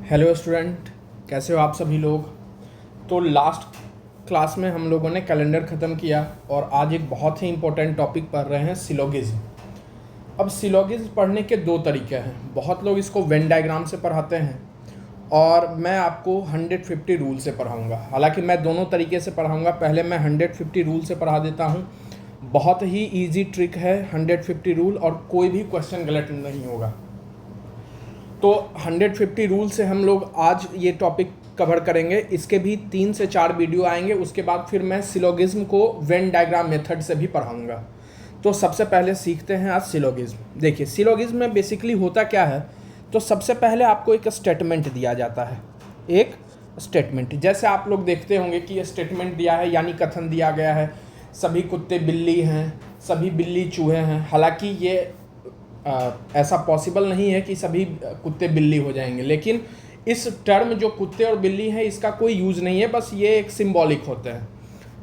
Hello student, कैसे हो आप सभी लोग। तो लास्ट क्लास में हम लोगों ने कैलेंडर ख़त्म किया और आज एक बहुत ही इम्पोर्टेंट टॉपिक पढ़ रहे हैं, सिलोगिज्म। अब सिलोगिज्म पढ़ने के दो तरीके हैं। बहुत लोग इसको वेन डायग्राम से पढ़ाते हैं और मैं आपको 150 रूल से पढ़ाऊँगा। हालांकि मैं दोनों तरीके से पढ़ाऊँगा। पहले मैं 150 रूल से पढ़ा देता हूँ। बहुत ही ईजी ट्रिक है 150 रूल, और कोई भी क्वेश्चन गलत नहीं होगा। तो 150 रूल से हम लोग आज ये टॉपिक कवर करेंगे। इसके भी 3 से 4 वीडियो आएंगे। उसके बाद फिर मैं सिलोगिज्म को वेन डायग्राम मेथड से भी पढ़ाऊंगा। तो सबसे पहले सीखते हैं आज सिलोगिज्म। देखिए, सिलोगिज्म में बेसिकली होता क्या है। तो सबसे पहले आपको एक स्टेटमेंट दिया जाता है। एक स्टेटमेंट, जैसे आप लोग देखते होंगे कि ये स्टेटमेंट दिया है, यानी कथन दिया गया है, सभी कुत्ते बिल्ली हैं, सभी बिल्ली चूहे हैं। हालांकि ये ऐसा पॉसिबल नहीं है कि सभी कुत्ते बिल्ली हो जाएंगे, लेकिन इस टर्म जो कुत्ते और बिल्ली है इसका कोई यूज़ नहीं है, बस ये एक सिंबॉलिक होते हैं।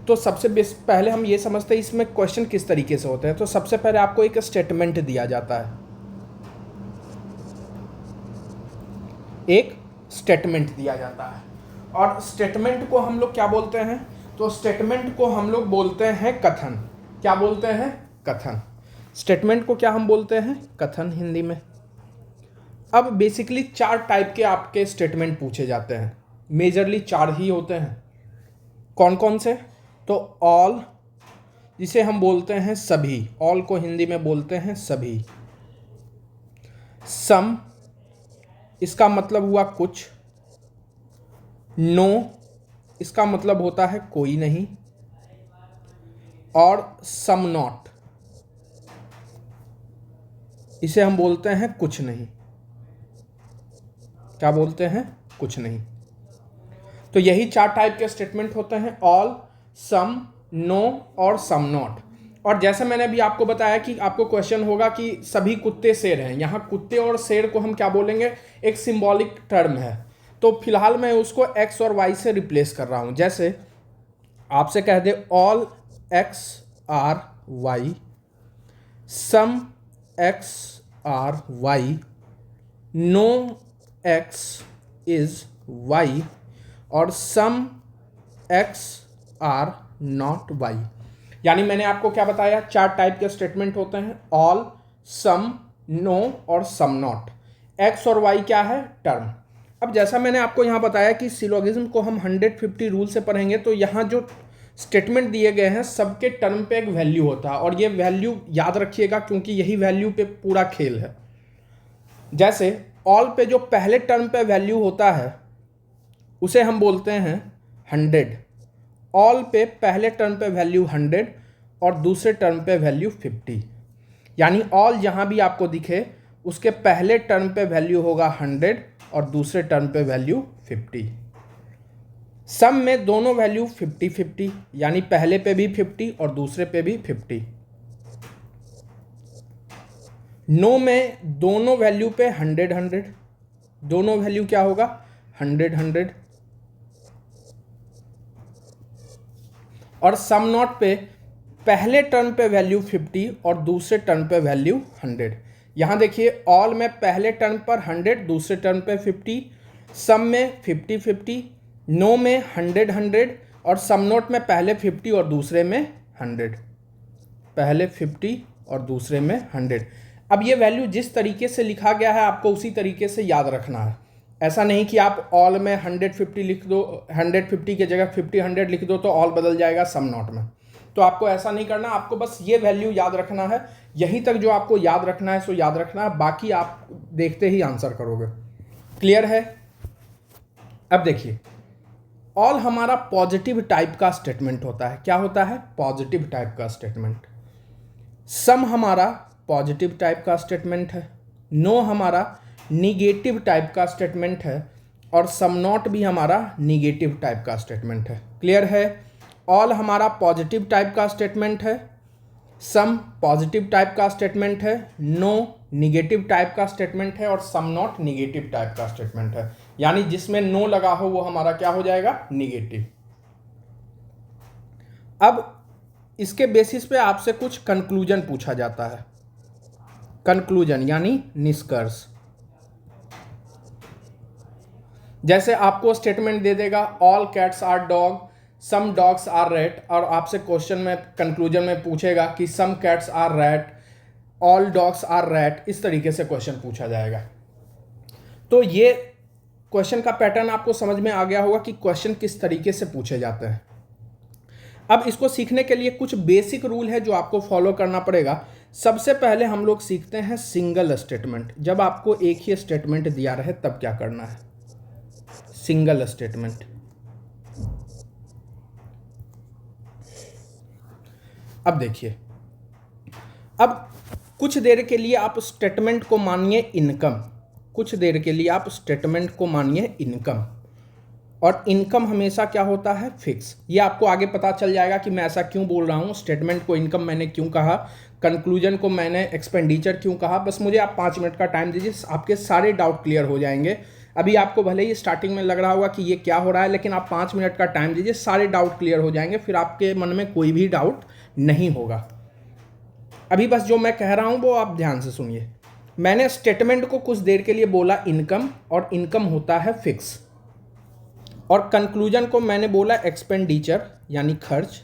तो सबसे पहले हम ये समझते हैं इसमें क्वेश्चन किस तरीके से होते हैं। तो सबसे पहले आपको एक स्टेटमेंट दिया जाता है। एक स्टेटमेंट दिया जाता है और स्टेटमेंट को हम लोग क्या बोलते हैं। तो स्टेटमेंट को हम लोग बोलते हैं कथन। क्या बोलते हैं? कथन। स्टेटमेंट को क्या हम बोलते हैं? कथन हिंदी में। अब बेसिकली 4 टाइप के आपके स्टेटमेंट पूछे जाते हैं। मेजरली 4 ही होते हैं। कौन कौन से? तो ऑल, जिसे हम बोलते हैं सभी। ऑल को हिंदी में बोलते हैं सभी। सम, इसका मतलब हुआ कुछ। नो, इसका मतलब होता है कोई नहीं। और सम नॉट, इसे हम बोलते हैं कुछ नहीं। क्या बोलते हैं? कुछ नहीं। तो यही 4 टाइप के स्टेटमेंट होते हैं, ऑल, सम, नो और सम नॉट। और जैसे मैंने अभी आपको बताया कि आपको क्वेश्चन होगा कि सभी कुत्ते शेर हैं। यहाँ कुत्ते और शेर को हम क्या बोलेंगे? एक सिंबॉलिक टर्म है। तो फिलहाल मैं उसको एक्स और वाई से रिप्लेस कर रहा हूँ। जैसे आपसे कह दे all X are Y, some X are Y, no X is Y और some X are not Y. यानी मैंने आपको क्या बताया? 4 टाइप के स्टेटमेंट होते हैं, ऑल, सम, नो और सम नॉट। एक्स और वाई क्या है? टर्म। अब जैसा मैंने आपको यहाँ बताया कि सिलोगिज्म को हम 150 रूल से पढ़ेंगे, तो यहाँ जो स्टेटमेंट दिए गए हैं सबके टर्म पे एक वैल्यू होता है, और ये वैल्यू याद रखिएगा क्योंकि यही वैल्यू पे पूरा खेल है। जैसे ऑल पे जो पहले टर्म पे वैल्यू होता है उसे हम बोलते हैं 100। ऑल पे पहले टर्म पे वैल्यू 100 और दूसरे टर्म पे वैल्यू 50। यानी ऑल जहाँ भी आपको दिखे उसके पहले टर्म पे वैल्यू होगा 100 और दूसरे टर्म पे वैल्यू 50। सम में दोनों वैल्यू 50-50, यानी पहले पे भी 50 और दूसरे पे भी 50। नो में दोनों वैल्यू पे 100-100, दोनों वैल्यू क्या होगा? 100-100। और सम नॉट पे पहले टर्म पे वैल्यू 50 और दूसरे टर्म पे वैल्यू 100। यहाँ देखिए, ऑल में पहले टर्म पर 100, दूसरे टर्म पे 50, सम में 50-50, नो में 100-100 और सम नॉट में पहले 50 और दूसरे में 100। पहले 50 और दूसरे में 100। अब ये वैल्यू जिस तरीके से लिखा गया है आपको उसी तरीके से याद रखना है। ऐसा नहीं कि आप ऑल में 150 लिख दो, 150 की जगह 50-100 लिख दो तो ऑल बदल जाएगा सम नॉट में। तो आपको ऐसा नहीं करना, आपको बस ये वैल्यू याद रखना है। यहीं तक जो आपको याद रखना है सो याद रखना है, बाकी आप देखते ही आंसर करोगे। क्लियर है? अब देखिए, ऑल हमारा पॉजिटिव टाइप का स्टेटमेंट होता है। क्या होता है? पॉजिटिव टाइप का स्टेटमेंट। सम हमारा पॉजिटिव टाइप का स्टेटमेंट है। नो हमारा निगेटिव टाइप का स्टेटमेंट है और सम नॉट भी हमारा निगेटिव टाइप का स्टेटमेंट है। क्लियर है? ऑल हमारा पॉजिटिव टाइप का स्टेटमेंट है, सम पॉजिटिव टाइप का स्टेटमेंट है, नो निगेटिव टाइप का स्टेटमेंट है और सम नॉट निगेटिव टाइप का स्टेटमेंट है। यानी जिसमें नो लगा हो वो हमारा क्या हो जाएगा? निगेटिव। अब इसके बेसिस पे आपसे कुछ कंक्लूजन पूछा जाता है। कंक्लूजन यानी निष्कर्ष। जैसे आपको स्टेटमेंट दे देगा all cats are dog, some dogs are rat, और आपसे क्वेश्चन में कंक्लूजन में पूछेगा कि some cats are rat, all dogs are rat, इस तरीके से क्वेश्चन पूछा जाएगा। तो ये क्वेश्चन का पैटर्न आपको समझ में आ गया होगा कि क्वेश्चन किस तरीके से पूछे जाते हैं। अब इसको सीखने के लिए कुछ बेसिक रूल है जो आपको फॉलो करना पड़ेगा। सबसे पहले हम लोग सीखते हैं सिंगल स्टेटमेंट। जब आपको एक ही स्टेटमेंट दिया रहे तब क्या करना है, सिंगल स्टेटमेंट। अब देखिए, अब कुछ देर के लिए आप स्टेटमेंट को मानिए इनकम, कुछ देर के लिए आप स्टेटमेंट को मानिए इनकम, और इनकम हमेशा क्या होता है, फिक्स। ये आपको आगे पता चल जाएगा कि मैं ऐसा क्यों बोल रहा हूँ, स्टेटमेंट को इनकम मैंने क्यों कहा, कंक्लूजन को मैंने एक्सपेंडिचर क्यों कहा। बस मुझे आप 5 मिनट का टाइम दीजिए, आपके सारे डाउट क्लियर हो जाएंगे। अभी आपको भले ही स्टार्टिंग में लग रहा होगा कि ये क्या हो रहा है, लेकिन आप 5 मिनट का टाइम दीजिए, सारे डाउट क्लियर हो जाएंगे, फिर आपके मन में कोई भी डाउट नहीं होगा। अभी बस जो मैं कह रहा हूँ वो आप ध्यान से सुनिए। मैंने स्टेटमेंट को कुछ देर के लिए बोला इनकम, और इनकम होता है फिक्स, और कंक्लूजन को मैंने बोला एक्सपेंडिचर यानी खर्च,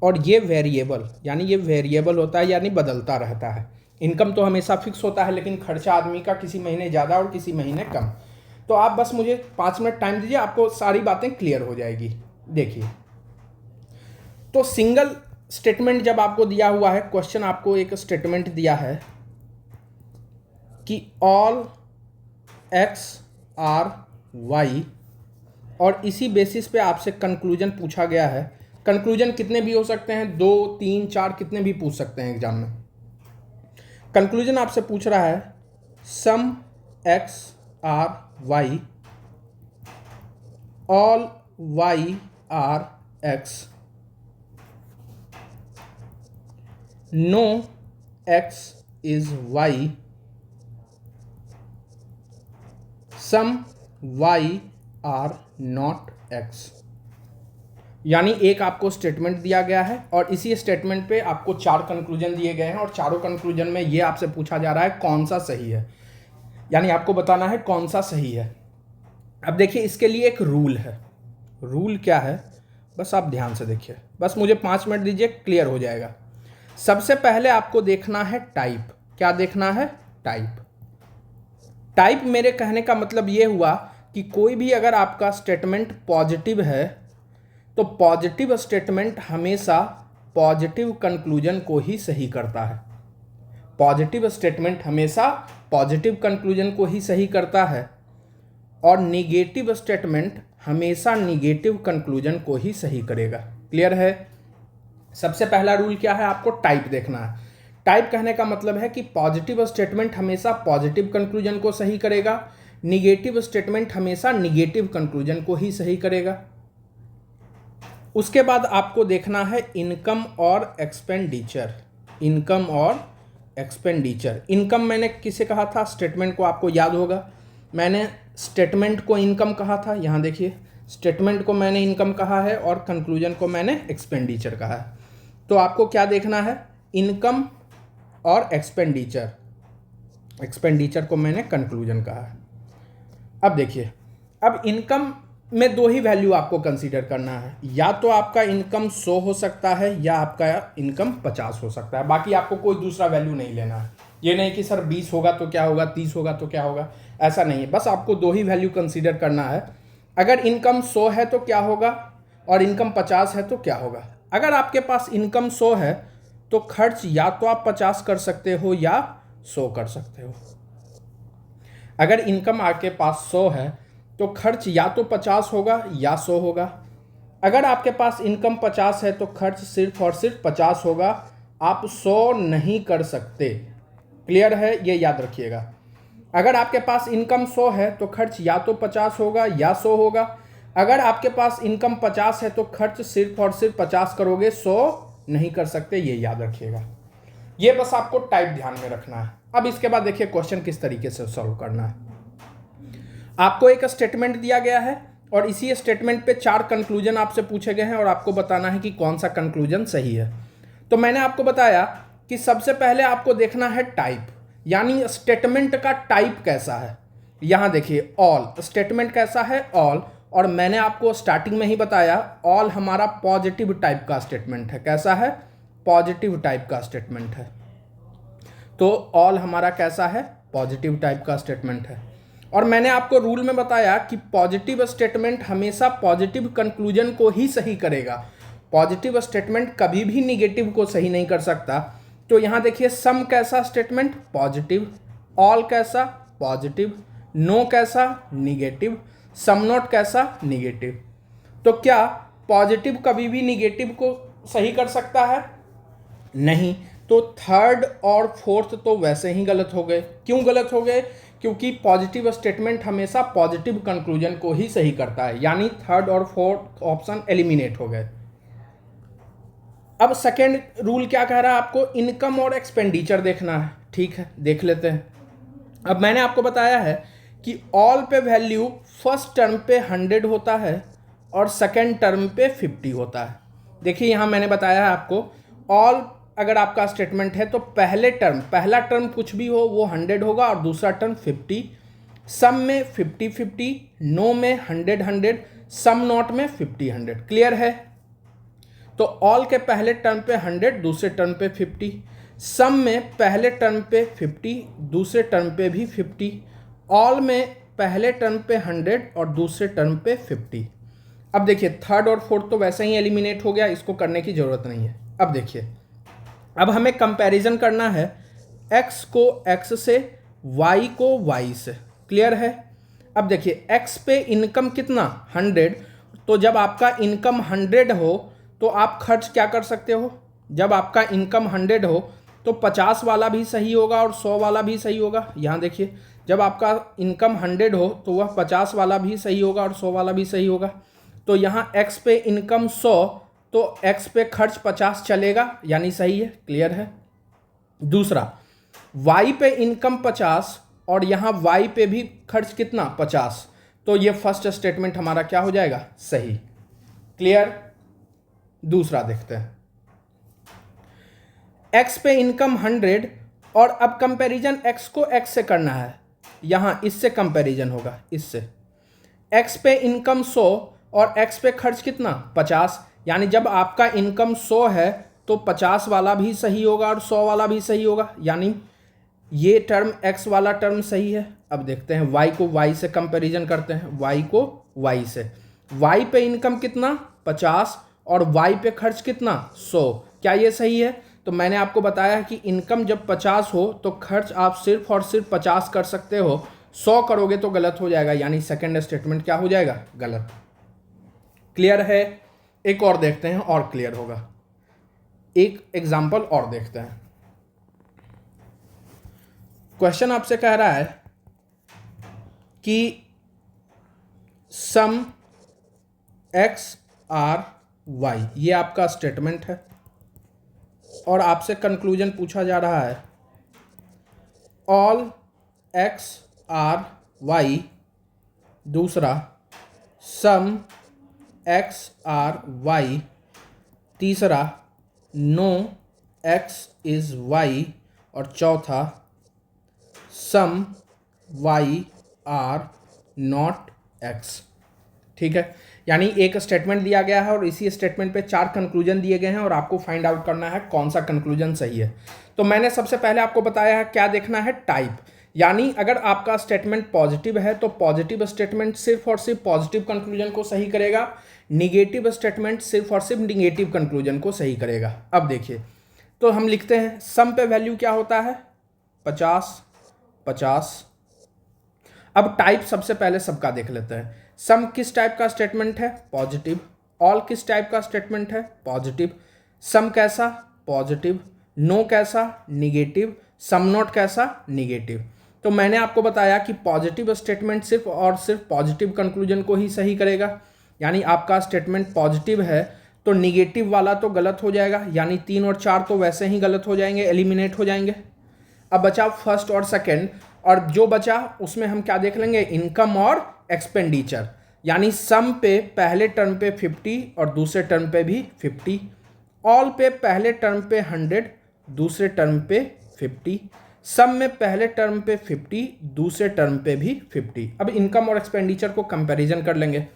और ये वेरिएबल यानी ये वेरिएबल होता है यानी बदलता रहता है। इनकम तो हमेशा फिक्स होता है, लेकिन खर्चा आदमी का किसी महीने ज़्यादा और किसी महीने कम। तो आप बस मुझे 5 मिनट टाइम दीजिए, आपको सारी बातें क्लियर हो जाएगी। देखिए, तो सिंगल स्टेटमेंट जब आपको दिया हुआ है, क्वेश्चन आपको एक स्टेटमेंट दिया है कि ऑल एक्स आर वाई, और इसी बेसिस पे आपसे कंक्लूजन पूछा गया है। कंक्लूजन कितने भी हो सकते हैं, 2, 3, 4, कितने भी पूछ सकते हैं एग्जाम में। कंक्लूजन आपसे पूछ रहा है some X are Y, all Y are X, no X is Y, some Y are not X. यानी एक आपको स्टेटमेंट दिया गया है, और इसी स्टेटमेंट पे आपको 4 कंक्लूजन दिए गए हैं, और चारों कंक्लूजन में ये आपसे पूछा जा रहा है कौन सा सही है, यानी आपको बताना है कौन सा सही है। अब देखिए, इसके लिए एक रूल है। रूल क्या है, बस आप ध्यान से देखिए, बस मुझे 5 मिनट दीजिए, क्लियर हो जाएगा। सबसे पहले आपको देखना है टाइप। क्या देखना है, टाइप। टाइप मेरे कहने का मतलब ये हुआ कि कोई भी अगर आपका स्टेटमेंट पॉजिटिव है तो पॉजिटिव स्टेटमेंट हमेशा पॉजिटिव कंक्लूजन को ही सही करता है। पॉजिटिव स्टेटमेंट हमेशा पॉजिटिव कंक्लूजन को ही सही करता है, और निगेटिव स्टेटमेंट हमेशा निगेटिव कंक्लूजन को ही सही करेगा। क्लियर है? सबसे पहला रूल क्या है, आपको टाइप देखना है। टाइप कहने का मतलब है कि पॉजिटिव स्टेटमेंट हमेशा पॉजिटिव कंक्लूजन को सही करेगा, निगेटिव स्टेटमेंट हमेशा निगेटिव कंक्लूजन को ही सही करेगा। उसके बाद आपको देखना है इनकम और एक्सपेंडिचर। इनकम और एक्सपेंडिचर। इनकम मैंने किसे कहा था, स्टेटमेंट को आपको याद होगा, मैंने स्टेटमेंट को इनकम कहा था। यहाँ देखिए, स्टेटमेंट को मैंने इनकम कहा है और कंक्लूजन को मैंने एक्सपेंडिचर कहा है। तो आपको क्या देखना है, इनकम और एक्सपेंडिचर। एक्सपेंडिचर को मैंने कंक्लूजन कहा है। अब देखिए, अब इनकम में 2 ही वैल्यू आपको कंसीडर करना है, या तो आपका इनकम 100 हो सकता है या आपका इनकम 50 हो सकता है। बाकी आपको कोई दूसरा वैल्यू नहीं लेना है। ये नहीं कि सर 20 होगा तो क्या होगा, 30 होगा तो क्या होगा, ऐसा नहीं है। बस आपको 2 ही वैल्यू कंसीडर करना है। अगर इनकम 100 है तो क्या होगा, और इनकम 50 है तो क्या होगा। अगर आपके पास इनकम 100 है तो खर्च या तो आप 50 कर सकते हो या 100 कर सकते हो। अगर इनकम आपके पास 100 है तो खर्च या तो 50 होगा या 100 होगा। अगर आपके पास इनकम 50 है तो खर्च सिर्फ और सिर्फ 50 होगा, आप 100 नहीं कर सकते। क्लियर है, ये याद रखिएगा। अगर आपके पास इनकम 100 है तो खर्च या तो 50 होगा या 100 होगा। अगर आपके पास इनकम 50 है तो खर्च सिर्फ और सिर्फ 50 करोगे, 100 नहीं कर सकते, ये याद रखिएगा। ये बस आपको टाइप ध्यान में रखना है। अब इसके बाद देखिए क्वेश्चन किस तरीके से सॉल्व करना है। आपको एक स्टेटमेंट दिया गया है और इसी स्टेटमेंट पे 4 कंक्लूजन आपसे पूछे गए हैं और आपको बताना है कि कौन सा कंक्लूजन सही है। तो मैंने आपको बताया कि सबसे पहले आपको देखना है टाइप, यानी स्टेटमेंट का टाइप कैसा है। यहाँ देखिए ऑल स्टेटमेंट कैसा है, ऑल, और मैंने आपको स्टार्टिंग में ही बताया ऑल हमारा पॉजिटिव टाइप का स्टेटमेंट है। कैसा है? पॉजिटिव टाइप का स्टेटमेंट है। तो ऑल हमारा कैसा है? पॉजिटिव टाइप का स्टेटमेंट है। और मैंने आपको रूल में बताया कि पॉजिटिव स्टेटमेंट हमेशा पॉजिटिव कंक्लूजन को ही सही करेगा। पॉजिटिव स्टेटमेंट कभी भी निगेटिव को सही नहीं कर सकता। तो यहाँ देखिए सम कैसा स्टेटमेंट? पॉजिटिव। ऑल कैसा? पॉजिटिव। नो कैसा? निगेटिव। सम नॉट कैसा? निगेटिव। तो क्या पॉजिटिव कभी भी निगेटिव को सही कर सकता है? नहीं। तो थर्ड और फोर्थ तो वैसे ही गलत हो गए। क्यों गलत हो गए? क्योंकि पॉजिटिव स्टेटमेंट हमेशा पॉजिटिव कंक्लूजन को ही सही करता है, यानी थर्ड और फोर्थ ऑप्शन एलिमिनेट हो गए। अब सेकेंड रूल क्या कह रहा है आपको? इनकम और एक्सपेंडिचर देखना है। ठीक है, देख लेते हैं। अब मैंने आपको बताया है कि ऑल पे वैल्यू फर्स्ट टर्म पे 100 होता है और सेकेंड टर्म पे 50 होता है। देखिए यहाँ मैंने बताया है आपको, ऑल अगर आपका स्टेटमेंट है तो पहला टर्म कुछ भी हो वो 100 होगा और दूसरा टर्म 50। सम में 50-50, नो में 100-100, सम नॉट में 50-100। क्लियर है? तो ऑल के पहले टर्म पे 100, दूसरे टर्म पे 50। सम में पहले टर्म पे 50, दूसरे टर्म पे भी 50। ऑल में पहले टर्म पे 100 और दूसरे टर्म पे 50। अब देखिए थर्ड और फोर्थ तो वैसे ही एलिमिनेट हो गया, इसको करने की ज़रूरत नहीं है। अब देखिए, अब हमें कंपैरिजन करना है x को x से, y को y से। क्लियर है? अब देखिए x पे इनकम कितना? 100। तो जब आपका इनकम 100 हो तो आप खर्च क्या कर सकते हो? जब आपका इनकम 100 हो तो 50 वाला भी सही होगा और 100 वाला भी सही होगा। यहाँ देखिए, जब आपका इनकम 100 हो तो वह 50 वाला भी सही होगा और 100 वाला भी सही होगा। तो यहाँ x पे इनकम 100 तो x पे खर्च 50 चलेगा, यानी सही है। क्लियर है? दूसरा, y पे इनकम 50 और यहाँ y पे भी खर्च कितना? 50। तो ये फर्स्ट स्टेटमेंट हमारा क्या हो जाएगा? सही। क्लियर? दूसरा देखते हैं। x पे इनकम 100 और अब कंपैरिजन x को x से करना है। यहाँ इससे कंपैरिजन होगा, इससे। x पे इनकम 100 और x पे खर्च कितना? 50। यानी जब आपका इनकम 100 है तो 50 वाला भी सही होगा और 100 वाला भी सही होगा, यानी ये टर्म x वाला टर्म सही है। अब देखते हैं y को y से कंपैरिजन करते हैं, y को y से। y पे इनकम कितना? 50 और y पे खर्च कितना? 100। क्या ये सही है? तो मैंने आपको बताया है कि इनकम जब 50 हो तो खर्च आप सिर्फ और सिर्फ 50 कर सकते हो, 100 करोगे तो गलत हो जाएगा, यानी सेकेंड स्टेटमेंट क्या हो जाएगा? गलत। क्लियर है? एक और देखते हैं और क्लियर होगा। एक एग्जाम्पल और देखते हैं। क्वेश्चन आपसे कह रहा है कि सम एक्स आर वाई, ये आपका स्टेटमेंट है और आपसे कंक्लूजन पूछा जा रहा है ऑल एक्स आर वाई, दूसरा सम एक्स आर वाई, तीसरा नो एक्स इज वाई, और चौथा सम वाई आर नॉट एक्स। ठीक है, यानी एक स्टेटमेंट दिया गया है और इसी स्टेटमेंट पे 4 कंक्लूजन दिए गए हैं और आपको फाइंड आउट करना है कौन सा कंक्लूजन सही है। तो मैंने सबसे पहले आपको बताया है क्या देखना है? टाइप। यानी अगर आपका स्टेटमेंट पॉजिटिव है तो पॉजिटिव स्टेटमेंट सिर्फ और सिर्फ पॉजिटिव कंक्लूजन को सही करेगा, निगेटिव स्टेटमेंट सिर्फ और सिर्फ निगेटिव कंक्लूजन को सही करेगा। अब देखिए, तो हम लिखते हैं सम पे वैल्यू क्या होता है? 50। अब टाइप सबसे पहले सबका देख लेते हैं। सम किस टाइप का स्टेटमेंट है? पॉजिटिव। ऑल किस टाइप का स्टेटमेंट है? पॉजिटिव। सम कैसा? पॉजिटिव। नो कैसा? निगेटिव। सम नॉट कैसा? निगेटिव। तो मैंने आपको बताया कि पॉजिटिव स्टेटमेंट सिर्फ और सिर्फ पॉजिटिव कंक्लूजन को ही सही करेगा, यानी आपका स्टेटमेंट पॉजिटिव है तो निगेटिव वाला तो गलत हो जाएगा, यानी 3 और 4 तो वैसे ही गलत हो जाएंगे, एलिमिनेट हो जाएंगे। अब बचा फर्स्ट और सेकेंड, और जो बचा उसमें हम क्या देख लेंगे? इनकम और एक्सपेंडिचर। यानी सम पे पहले टर्म पे 50 और दूसरे टर्म पे भी 50। ऑल पे पहले टर्म पे 100, दूसरे टर्म पे 50। सम में पहले टर्म पे 50, दूसरे टर्म पे भी 50। अब इनकम और एक्सपेंडिचर को कंपैरिजन कर लेंगे।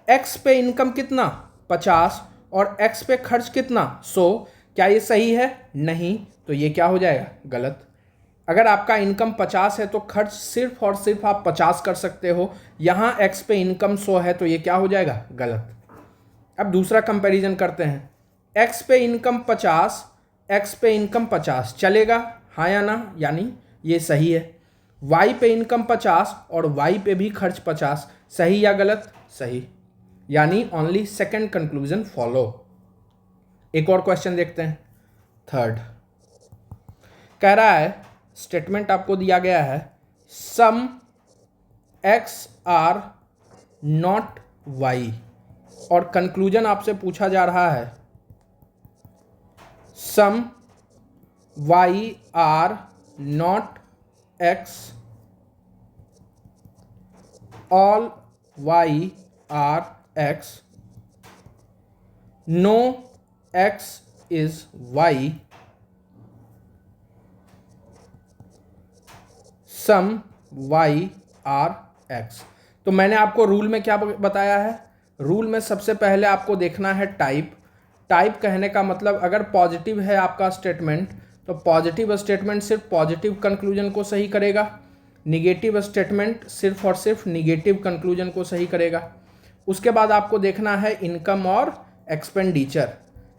एक्स पे इनकम कितना 50 और एक्स पे खर्च कितना 100। क्या ये सही है? नहीं, तो ये क्या हो जाएगा? गलत। अगर आपका इनकम 50 है तो खर्च सिर्फ और सिर्फ आप 50 कर सकते हो। यहाँ एक्स पे इनकम 100 है तो ये क्या हो जाएगा? गलत। अब दूसरा कंपैरिजन करते हैं। एक्स पे इनकम 50, एक्स पे इनकम 50 चलेगा, हाँ या ना? यानी ये सही है। वाई पे इनकम 50 और वाई पे भी खर्च 50, सही या गलत? सही। यानी ओनली सेकंड कंक्लूजन फॉलो। एक और क्वेश्चन देखते हैं, थर्ड। कह रहा है, स्टेटमेंट आपको दिया गया है, some X are not Y, और कंक्लूजन आपसे पूछा जा रहा है some Y are not X, all Y are X, no X is Y, some Y are X. तो मैंने आपको रूल में क्या बताया है? रूल में सबसे पहले आपको देखना है टाइप। टाइप कहने का मतलब अगर पॉजिटिव है आपका स्टेटमेंट तो पॉजिटिव स्टेटमेंट सिर्फ पॉजिटिव कंक्लूजन को सही करेगा, निगेटिव स्टेटमेंट सिर्फ और सिर्फ निगेटिव कंक्लूजन को सही करेगा। उसके बाद आपको देखना है इनकम और एक्सपेंडिचर।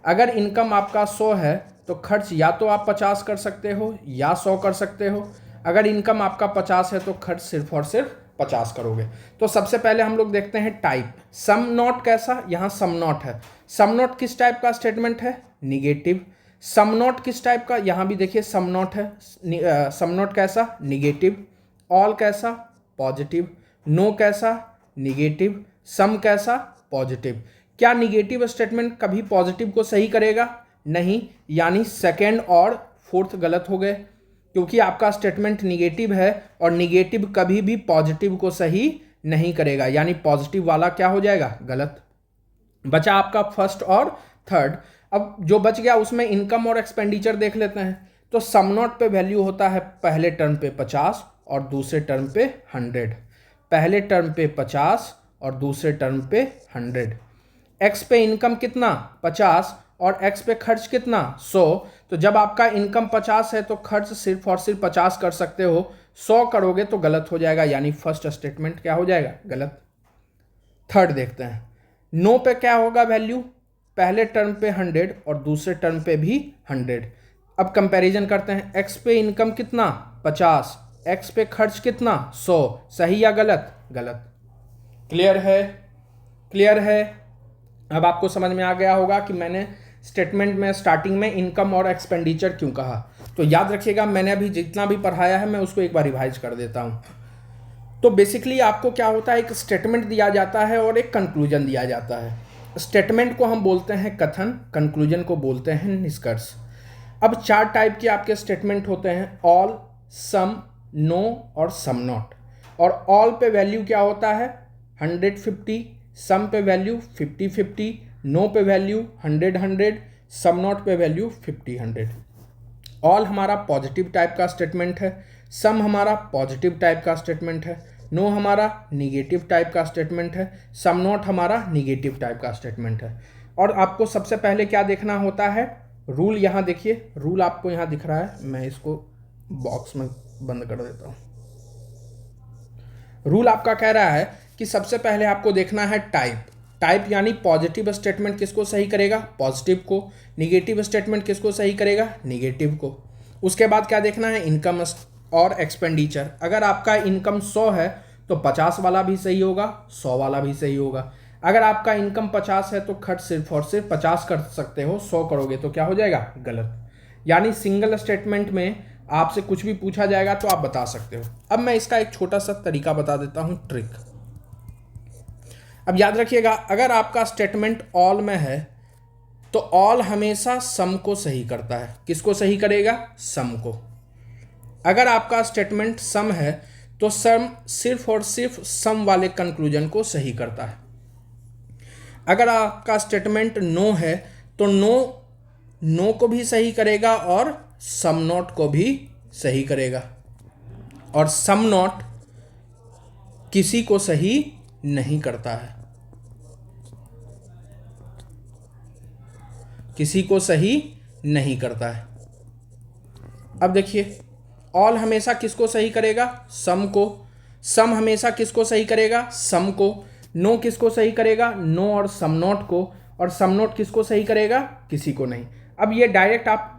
अगर इनकम आपका 100 है तो खर्च या तो आप 50 कर सकते हो या 100 कर सकते हो। अगर इनकम आपका 50 है तो खर्च सिर्फ और सिर्फ 50 करोगे। तो सबसे पहले हम लोग देखते हैं टाइप। सम नॉट कैसा? यहाँ सम नॉट है। सम नॉट किस टाइप का स्टेटमेंट है? निगेटिव। सम नॉट किस टाइप का? यहाँ भी देखिए सम नॉट है। सम नॉट कैसा? निगेटिव। ऑल कैसा? पॉजिटिव। नो कैसा? निगेटिव। सम कैसा? पॉजिटिव। क्या निगेटिव स्टेटमेंट कभी पॉजिटिव को सही करेगा? नहीं, यानी सेकेंड और फोर्थ गलत हो गए, क्योंकि आपका स्टेटमेंट निगेटिव है और निगेटिव कभी भी पॉजिटिव को सही नहीं करेगा, यानी पॉजिटिव वाला क्या हो जाएगा? गलत। बचा आपका फर्स्ट और थर्ड। अब जो बच गया उसमें इनकम और एक्सपेंडिचर देख लेते हैं। तो सम नॉट पे वैल्यू होता है पहले टर्म पे 50 और दूसरे टर्म पे 100। पहले टर्म पे 50 और दूसरे टर्म पे 100। एक्स पे इनकम कितना? 50 और एक्स पे खर्च कितना? 100। तो जब आपका इनकम 50 है तो खर्च सिर्फ और सिर्फ 50 कर सकते हो, 100 करोगे तो गलत हो जाएगा, यानी फर्स्ट स्टेटमेंट क्या हो जाएगा? गलत। थर्ड देखते हैं। नो पे क्या होगा वैल्यू? पहले टर्म पे 100 और दूसरे टर्म पे भी 100। अब कंपैरिजन करते हैं। एक्स पे इनकम कितना? 50, एक्स पे खर्च कितना? 100, सही या गलत? गलत। क्लियर है? क्लियर है? अब आपको समझ में आ गया होगा कि मैंने स्टेटमेंट में स्टार्टिंग में इनकम और एक्सपेंडिचर क्यों कहा। तो याद रखिएगा, मैंने अभी जितना भी पढ़ाया है मैं उसको एक बार रिवाइज कर देता हूँ। तो बेसिकली आपको क्या होता है, एक स्टेटमेंट दिया जाता है और एक कंक्लूजन दिया जाता है। स्टेटमेंट को हम बोलते हैं कथन, कंक्लूजन को बोलते हैं निष्कर्ष। अब 4 टाइप के आपके स्टेटमेंट होते हैं, ऑल, सम, नो और सम नॉट। और ऑल पे वैल्यू क्या होता है? 100-50, सम पे वैल्यू 50-50, नो पे वैल्यू 100-100, सम नॉट पे वैल्यू 50-100। ऑल हमारा पॉजिटिव टाइप का स्टेटमेंट है, सम हमारा पॉजिटिव टाइप का स्टेटमेंट है, नो हमारा निगेटिव टाइप का स्टेटमेंट है, सम नॉट हमारा निगेटिव टाइप का स्टेटमेंट है। और आपको सबसे पहले क्या देखना होता है? रूल। यहाँ देखिए, रूल आपको यहाँ दिख रहा है, मैं इसको बॉक्स में बंद कर देता हूँ। रूल आपका कह रहा है कि सबसे पहले आपको देखना है टाइप। टाइप यानी पॉजिटिव स्टेटमेंट किसको सही करेगा? पॉजिटिव को। निगेटिव स्टेटमेंट किसको सही करेगा? निगेटिव को। उसके बाद क्या देखना है? इनकम और एक्सपेंडिचर। अगर आपका इनकम 100 है तो 50 वाला भी सही होगा, 100 वाला भी सही होगा। अगर आपका इनकम 50 है तो खर्च सिर्फ और सिर्फ 50 कर सकते हो, 100 करोगे तो क्या हो जाएगा? गलत। यानी सिंगल स्टेटमेंट में आपसे कुछ भी पूछा जाएगा तो आप बता सकते हो। अब मैं इसका एक छोटा सा तरीका बता देता हूं, ट्रिक। अब याद रखिएगा, अगर आपका स्टेटमेंट ऑल में है तो ऑल हमेशा सम को सही करता है। किसको सही करेगा? सम को। अगर आपका स्टेटमेंट सम है तो सम सिर्फ और सिर्फ सम वाले कंक्लूजन को सही करता है। अगर आपका स्टेटमेंट नो है तो नो को भी सही करेगा और सम नॉट को भी सही करेगा और सम नॉट किसी को सही नहीं करता है, किसी को सही नहीं करता है। अब देखिए ऑल हमेशा किसको सही करेगा, सम को। सम हमेशा किसको सही करेगा, सम को। नो किसको सही करेगा, नो और सम नॉट को। और सम नॉट किसको सही करेगा, किसी को नहीं। अब ये डायरेक्ट आप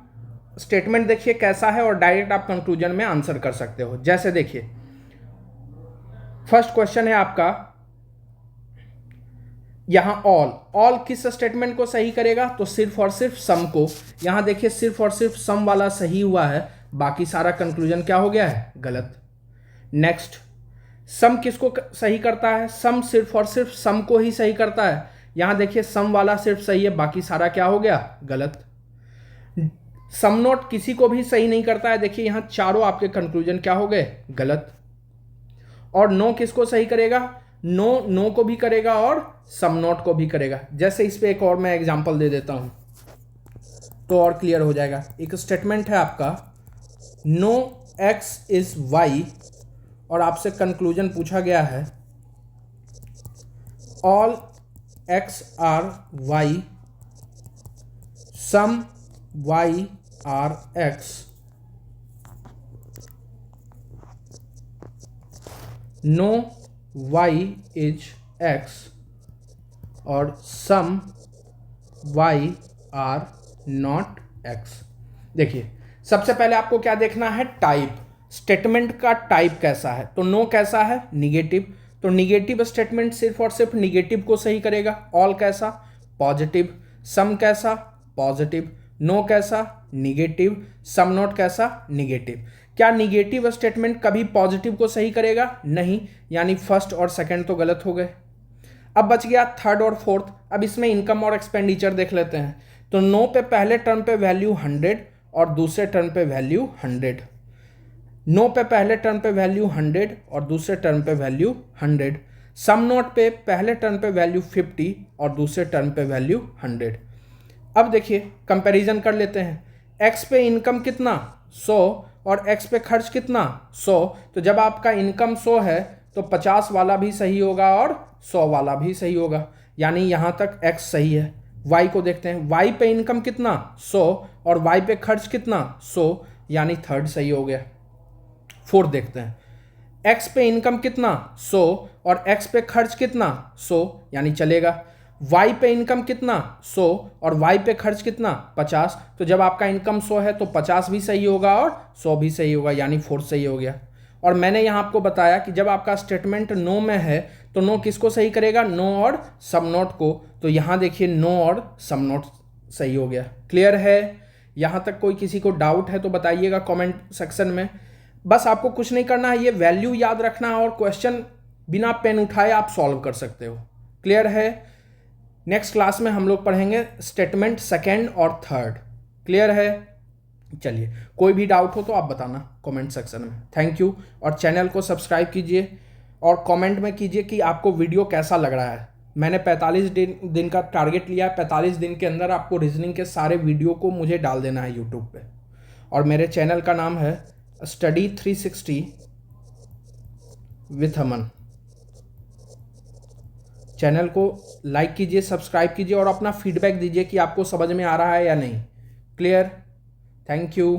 स्टेटमेंट देखिए कैसा है और डायरेक्ट आप कंक्लूजन में आंसर कर सकते हो। जैसे देखिए फर्स्ट क्वेश्चन है आपका यहां ऑल किस स्टेटमेंट को सही करेगा, तो सिर्फ और सिर्फ सम को। यहां देखिए सिर्फ और सिर्फ सम वाला सही हुआ है, बाकी सारा कंक्लूजन क्या हो गया है, गलत। नेक्स्ट सम किसको सही करता है, सम सिर्फ और सिर्फ सम को ही सही करता है। यहां देखिए सम वाला सिर्फ सही है, बाकी सारा क्या हो गया, गलत। सम नॉट किसी को भी सही नहीं करता है, देखिए यहां चारों आपके कंक्लूजन क्या हो गए, गलत। और नो किसको सही करेगा, नो को भी करेगा और सम नॉट को भी करेगा। जैसे इस पे एक और मैं एग्जांपल दे देता हूं तो और क्लियर हो जाएगा। एक स्टेटमेंट है आपका नो एक्स इज वाई और आपसे कंक्लूजन पूछा गया है all X are Y some Y are X no y is x और some y are not x। देखिए सबसे पहले आपको क्या देखना है, टाइप, स्टेटमेंट का टाइप कैसा है। तो नो कैसा है, निगेटिव, तो निगेटिव स्टेटमेंट सिर्फ और सिर्फ निगेटिव को सही करेगा। ऑल कैसा, पॉजिटिव। सम कैसा, पॉजिटिव। नो कैसा, निगेटिव। सम नॉट कैसा, निगेटिव। क्या निगेटिव स्टेटमेंट कभी पॉजिटिव को सही करेगा, नहीं, यानी फर्स्ट और सेकंड तो गलत हो गए। अब बच गया थर्ड और फोर्थ। अब इसमें इनकम और एक्सपेंडिचर देख लेते हैं। तो नो पे पहले टर्म पे वैल्यू 100 और दूसरे टर्म पे वैल्यू 100। नो पे पहले टर्म पे वैल्यू 100 और दूसरे टर्म पे वैल्यू 100। सम नॉट पे पहले टर्म पे वैल्यू 50 और दूसरे टर्म पे वैल्यू 100। अब देखिए कंपैरिजन कर लेते हैं। एक्स पे इनकम कितना, 100 और एक्स पे खर्च कितना, 100। तो जब आपका इनकम 100 है तो 50 वाला भी सही होगा और 100 वाला भी सही होगा, यानी यहाँ तक एक्स सही है। वाई को देखते हैं, वाई पे इनकम कितना, 100 और वाई पे खर्च कितना, 100, यानी थर्ड सही हो गया। फोर्थ देखते हैं, एक्स पे इनकम कितना, 100 और एक्स पे खर्च कितना, 100, यानी चलेगा। y पे इनकम कितना, 100 और y पे खर्च कितना, 50। तो जब आपका इनकम 100 है तो 50 भी सही होगा और 100 भी सही होगा, यानी 4 सही हो गया। और मैंने यहाँ आपको बताया कि जब आपका स्टेटमेंट नो में है तो नो किसको सही करेगा, नो और सम नॉट को। तो यहाँ देखिए नो और सम नॉट सही हो गया। क्लियर है, यहाँ तक कोई किसी को डाउट है तो बताइएगा कॉमेंट सेक्शन में। बस आपको कुछ नहीं करना है, ये वैल्यू याद रखना है और क्वेश्चन बिना पेन उठाए आप सॉल्व कर सकते हो। क्लियर है। नेक्स्ट क्लास में हम लोग पढ़ेंगे स्टेटमेंट सेकंड और थर्ड। क्लियर है, चलिए कोई भी डाउट हो तो आप बताना कमेंट सेक्शन में। Thank you. और चैनल को सब्सक्राइब कीजिए और कमेंट में कीजिए कि आपको वीडियो कैसा लग रहा है। मैंने 45 दिन का टारगेट लिया है, 45 दिन के अंदर आपको रीजनिंग के सारे वीडियो को मुझे डाल देना है यूट्यूब पे। और मेरे चैनल का नाम है स्टडी 360 विथ अमन। चैनल को लाइक कीजिए, सब्सक्राइब कीजिए और अपना फीडबैक दीजिए कि आपको समझ में आ रहा है या नहीं। Clear, thank you.